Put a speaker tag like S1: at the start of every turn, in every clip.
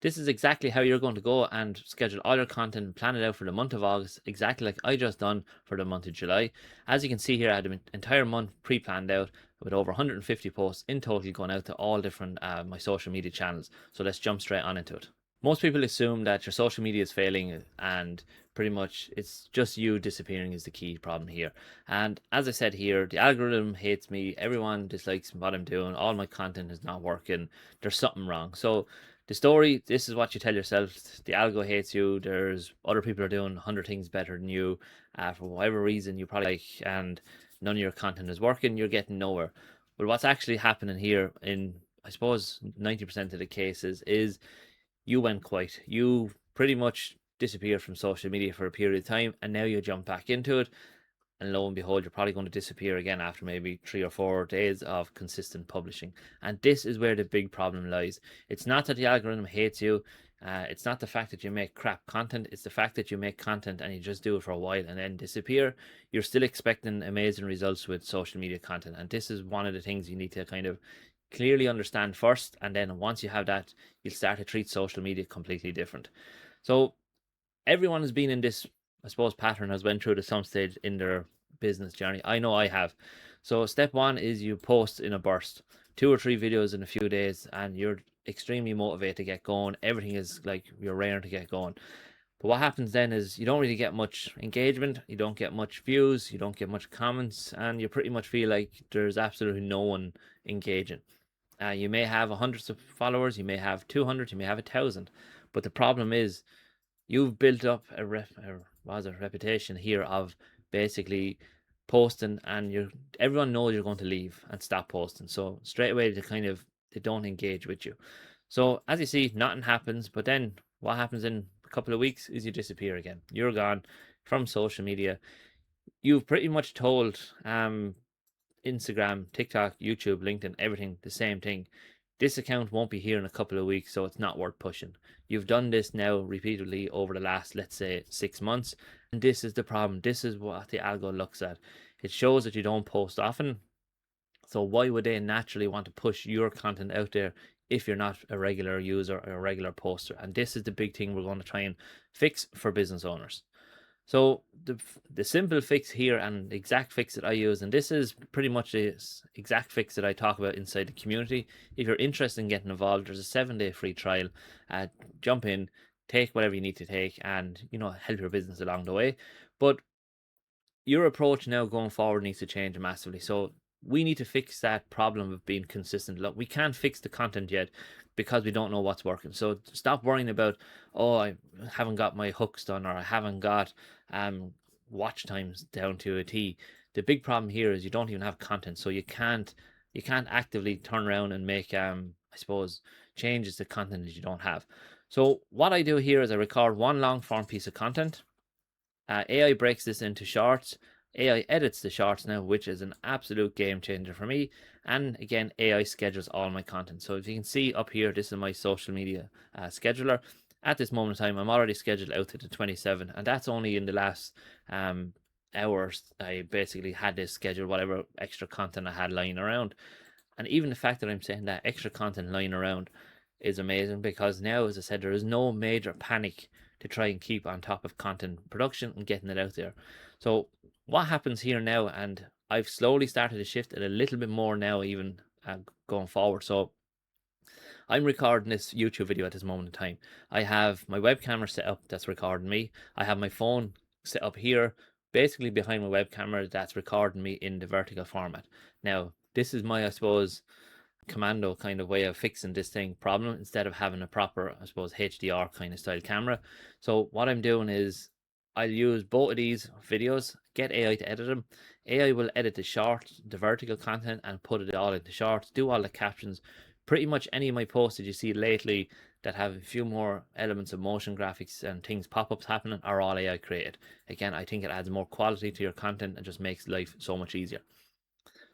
S1: This is exactly how you're going to go and schedule all your content and plan it out for the month of August, exactly like I just done for the month of July. As you can see here, I had an entire month pre-planned out with over 150 posts in total going out to all different my social media channels. So let's jump straight on into it. Most people assume that your social media is failing and pretty much it's just you disappearing is the key problem here. And as I said here, the algorithm hates me, everyone dislikes what I'm doing, all my content is not working, there's something wrong. So the story, this is what you tell yourself. The algo hates you. There's other people are doing 100 things better than you. For whatever reason you probably like, and none of your content is working, you're getting nowhere. But what's actually happening here in, I suppose, 90% of the cases is you went quiet. You pretty much disappeared from social media for a period of time, and now you jump back into it, and lo and behold, you're probably going to disappear again after maybe 3 or 4 days of consistent publishing. And this is where the big problem lies. It's not that the algorithm hates you. It's not the fact that you make crap content. It's the fact that you make content and you just do it for a while and then disappear. You're still expecting amazing results with social media content. And this is one of the things you need to kind of clearly understand first. And then once you have that, you'll start to treat social media completely different. So everyone has been in this, I suppose, pattern has went through to some stage in their business journey. I know I have. So step one is you post in a burst, 2 or 3 videos in a few days, and you're extremely motivated to get going. Everything is like you're raring to get going. But what happens then is you don't really get much engagement, you don't get much views, you don't get much comments, and you pretty much feel like there's absolutely no one engaging. You may have hundreds of followers, you may have 200, you may have 1,000, but the problem is you've built up a reputation here of basically posting, and everyone knows you're going to leave and stop posting. So straight away they don't engage with you. So as you see, nothing happens. But then what happens in a couple of weeks is you disappear again. You're gone from social media. You've pretty much told Instagram, TikTok, YouTube, LinkedIn, everything the same thing. This account won't be here in a couple of weeks, so it's not worth pushing. You've done this now repeatedly over the last, let's say, 6 months, and this is the problem. This is what the algo looks at. It shows that you don't post often, so why would they naturally want to push your content out there if you're not a regular user or a regular poster? And this is the big thing we're going to try and fix for business owners. So the simple fix here and the exact fix that I use, and this is pretty much the exact fix that I talk about inside the community. If you're interested in getting involved, there's a 7-day free trial. Jump in, take whatever you need to take, and help your business along the way. But your approach now going forward needs to change massively. So we need to fix that problem of being consistent. Look, we can't fix the content yet because we don't know what's working. So stop worrying about, oh, I haven't got my hooks done, or I haven't got watch times down to a T. The big problem here is you don't even have content, so you can't actively turn around and make I suppose changes to content that you don't have. So what I do here is I record one long form piece of content. AI breaks this into shorts. AI edits the shorts now, which is an absolute game changer for me. And again, AI schedules all my content. So if you can see up here, this is my social media scheduler. At this moment in time, I'm already scheduled out to the 27th, and that's only in the last hours. I basically had this scheduled, whatever extra content I had lying around. And even the fact that I'm saying that extra content lying around is amazing, because now, as I said, there is no major panic to try and keep on top of content production and getting it out there. So what happens here now, and I've slowly started to shift it a little bit more now, even going forward. So I'm recording this YouTube video at this moment in time. I have my web camera set up that's recording me. I have my phone set up here, basically behind my web camera, that's recording me in the vertical format. Now, this is my, I suppose, commando kind of way of fixing this thing problem, instead of having a proper, I suppose, HDR kind of style camera. So what I'm doing is I'll use both of these videos, get AI to edit them. AI will edit the short, the vertical content, and put it all into shorts, do all the captions. Pretty much any of my posts that you see lately that have a few more elements of motion graphics and things, pop-ups happening, are all AI created. Again, I think it adds more quality to your content and just makes life so much easier.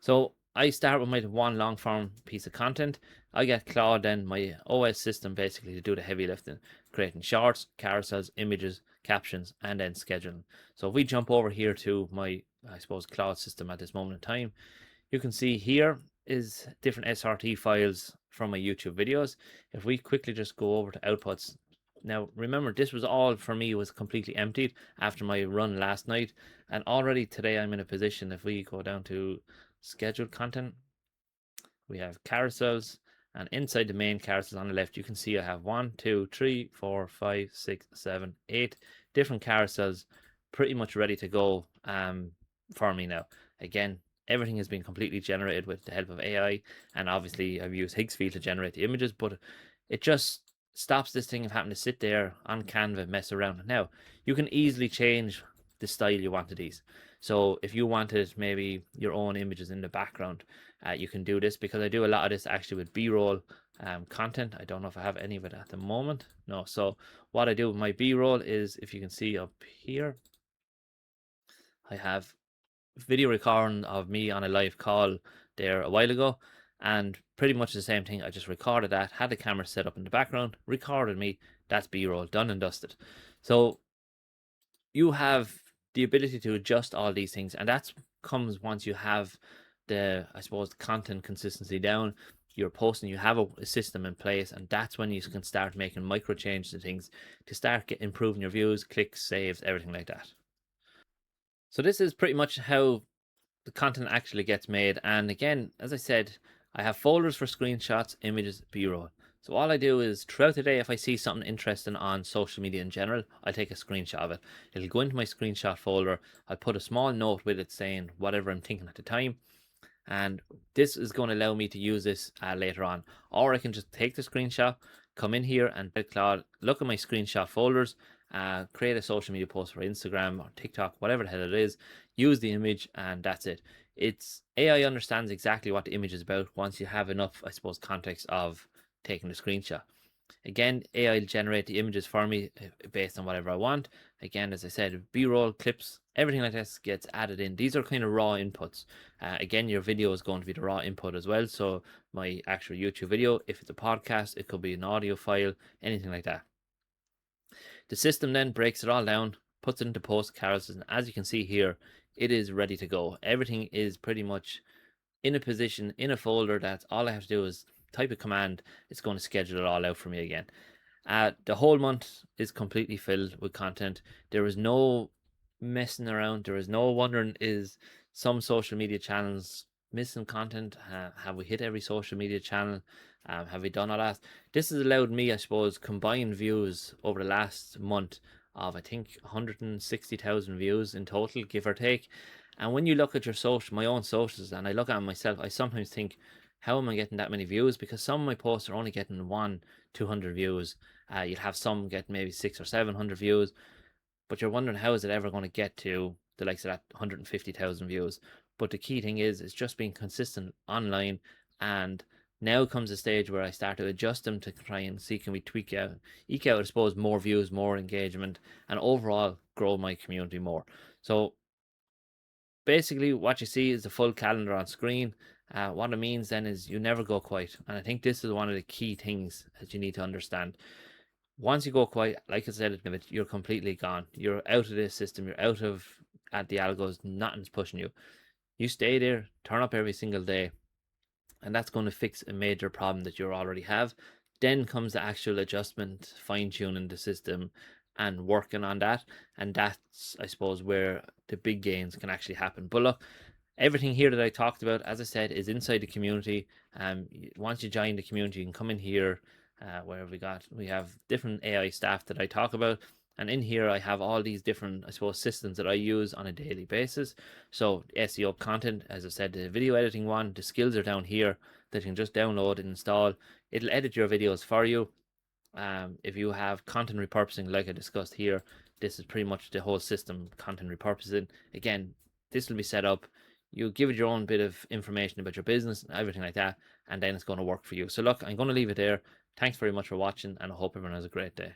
S1: So I start with my one long form piece of content. I get Claude, then my OS system, basically to do the heavy lifting, creating shorts, carousels, images, captions, and then scheduling. So if we jump over here to my, I suppose, Claude system at this moment in time, you can see here is different SRT files from my YouTube videos. If we quickly just go over to outputs. Now, remember, this was all for me was completely emptied after my run last night. And already today I'm in a position, if we go down to scheduled content, we have carousels, and inside the main carousels on the left, you can see I have 1, 2, 3, 4, 5, 6, 7, 8 different carousels pretty much ready to go for me now. Again, everything has been completely generated with the help of AI, and obviously I've used Higgsfield to generate the images, but it just stops this thing of having to sit there on Canva, mess around. Now, you can easily change the style you want to these. So if you wanted maybe your own images in the background, you can do this, because I do a lot of this actually with B-roll content. I don't know if I have any of it at the moment. No. So what I do with my B-roll is, if you can see up here, I have video recording of me on a live call there a while ago, and pretty much the same thing. I just recorded that, had the camera set up in the background, recorded me. That's B-roll, done and dusted. So you have the ability to adjust all these things, and that comes once you have the, I suppose, the content consistency down. You're posting, you have a system in place, and that's when you can start making micro changes to things to start improving your views, clicks, saves, everything like that. So this is pretty much how the content actually gets made. And again, as I said, I have folders for screenshots, images, B-roll. So all I do is throughout the day, if I see something interesting on social media in general, I'll take a screenshot of it. It'll go into my screenshot folder. I'll put a small note with it saying whatever I'm thinking at the time. And this is going to allow me to use this later on. Or I can just take the screenshot, come in here and Claude, look at my screenshot folders, create a social media post for Instagram or TikTok, whatever the hell it is, use the image, and that's it. It's AI understands exactly what the image is about once you have enough, I suppose, context of taking the screenshot. Again, AI will generate the images for me based on whatever I want. Again, as I said, B-roll, clips, everything like this gets added in. These are kind of raw inputs. Again, your video is going to be the raw input as well. So my actual YouTube video, if it's a podcast, it could be an audio file, anything like that. The system then breaks it all down, puts it into post carousels, and as you can see here, it is ready to go. Everything is pretty much in a position, in a folder, that all I have to do is type a command. It's going to schedule it all out for me again. The whole month is completely filled with content. There is no messing around. There is no wondering, is some social media channels missing content? Have we hit every social media channel? Have we done all that? This has allowed me, I suppose, combined views over the last month of, I think, 160,000 views in total, give or take. And when you look at your social, my own socials, and I look at myself, I sometimes think, how am I getting that many views? Because some of my posts are only getting 200 views. You'll have some get maybe 600 or 700 views, but you're wondering, how is it ever going to get to the likes of that 150,000 views? But the key thing is, it's just being consistent online. And now comes a stage where I start to adjust them to try and see, can we eke out, I suppose, more views, more engagement, and overall grow my community more. So basically what you see is the full calendar on screen. What it means then is you never go quiet. And I think this is one of the key things that you need to understand. Once you go quiet, like I said, you're completely gone. You're out of this system. You're out of at the algos. Nothing's pushing you. You stay there, turn up every single day, and that's going to fix a major problem that you already have. Then comes the actual adjustment, fine-tuning the system and working on that. And that's, I suppose, where the big gains can actually happen. But look, everything here that I talked about, as I said, is inside the community. Once you join the community, you can come in here where we have different AI staff that I talk about. And in here, I have all these different, I suppose, systems that I use on a daily basis. So SEO content, as I said, the video editing one, the skills are down here that you can just download and install. It'll edit your videos for you. If you have content repurposing, like I discussed here, this is pretty much the whole system, content repurposing. Again, this will be set up. You give it your own bit of information about your business and everything like that, and then it's going to work for you. So look, I'm going to leave it there. Thanks very much for watching, and I hope everyone has a great day.